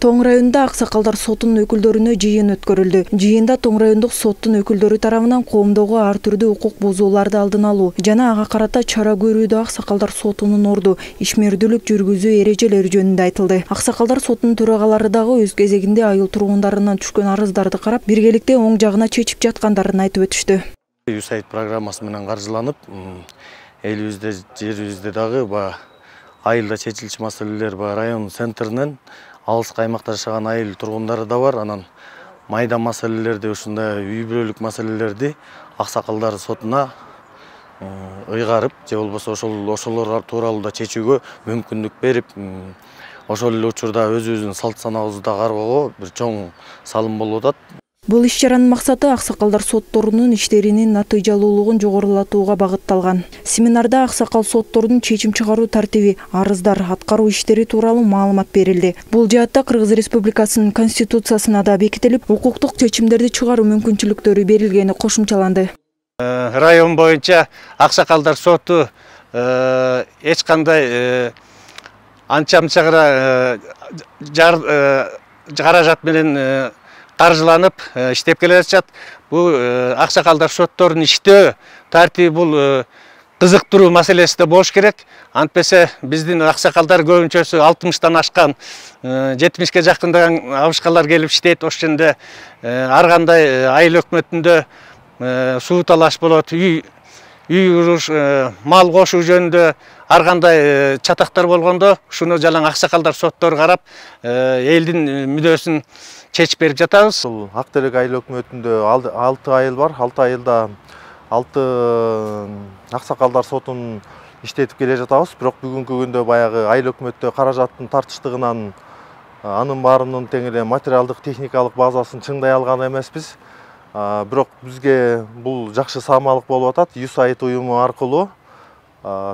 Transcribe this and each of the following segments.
Тоң районунда Аксакалдар сотунун өкүлдөрүнө жыйын өткөрүлдү. Жыйында Тоң райондук соттун өкүлдөрү тарабынан коомдогу ар түрдүү укук бузууларды алдын алуу жана ага карата чара көрүүдө Аксакалдар сотунун орду, ишмердүүлүк жүргүзүү эрежелери жөнүндө айтылды. Аксакалдар сотунун төрагалары дагы өз кезегинде айыл тургундарынан түшкөн арыздарды карап, биргеликте оң жагына чечип жаткандарын айтып өтүштү. USAID программасы менен каржыланып, элибизде, жерибизде дагы айылда чечилчү маселелер район центринен алыска аймакта жашаган айыл тургундары да бар. Анан майда маселелерди, ушундай үй бүлөлүк маселелерди Аксакалдар сотуна ыйгарып, же болбосо ошолор тууралуу да чечүүгө мүмкүндүк берип, ошол эле учурда өзүбүздүн салт санаабызды кароого бир чоң салым болуп атат. Бул иш-чаранын максаты Аксакалдар сотторунун иштеринин натыйжалуулугун жогорулатууга багытталган. Семинарда аксакал сотторунун чечим чыгаруу тартиби, арыздар, аткаруу иштери тууралуу маалымат берилди. Бул жаатта Кыргыз Республикасынын Конституциясына да бекитилип, укуктук чечимдерди чыгаруу мүмкүнчүлүктөрү берилгени кошумчаланды. Район боюнча Аксакалдар соту эч кандай анча-мынча каражат менен каржыланып иштеп келе жатат. Бул Аксакалдар сотторунун иштөө тартиби бул кызыктыруу маселеси да болуш керек. Антпесе биздин аксакалдар көбүнчөсү 60-тан ашкан, 70-ке жакындаган абышкалар келип иштейт. Ошондо ар кандай айыл өкмөтүндө суу талаш болот, үй уруш, мал кошуу жөнүндө ар кандай чатактар болгондо, ушуну жалаң Аксакалдар соттору карап, элдин мүдөөсүн чечип берип жатабыз. Бул Актерек айыл өкмөтүндө 6 айыл бар. 6 айылда 6 Аксакалдар сотун иштетип келе жатабыз. Бирок бүгүнкү күндө баягы айыл өкмөттө каражаттын тартыштыгынан анын баарынын тең эле материалдык техникалык базасын чыңдай алган эмеспиз. Бирок бизге бул жакшы саамалык болуп атат. USAID уюму аркылуу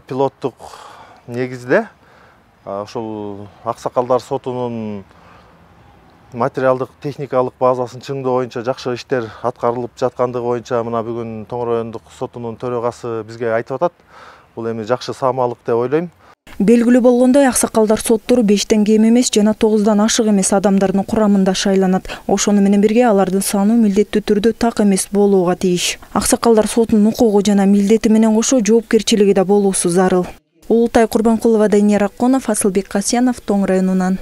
пилоттук негизде ошол Аксакалдар сотунун материалдык техникалык базасын чыңдоо боюнча жакшы иштер аткарылып жаткандыгы боюнча мына бүгүн Тоң райондук сотунун төрагасы бизге айтып атат. Бул эми жакшы саамалык деп ойлойм. Белгилүү болгондой, Аксакалдар соттору 5тен кем эмес жана 9дан ашык эмес адамдардын курамында шайланат. Ошону менен бирге алардын саны милдеттүү түрдө так эмес болууга тийиш. Аксакалдар сотунун укугу жана милдети менен кошо жоопкерчилиги да болуусу зарыл. Улутай Курбанкулова, Данияр Акконов, Асылбек Касьянов, Тоң районунан.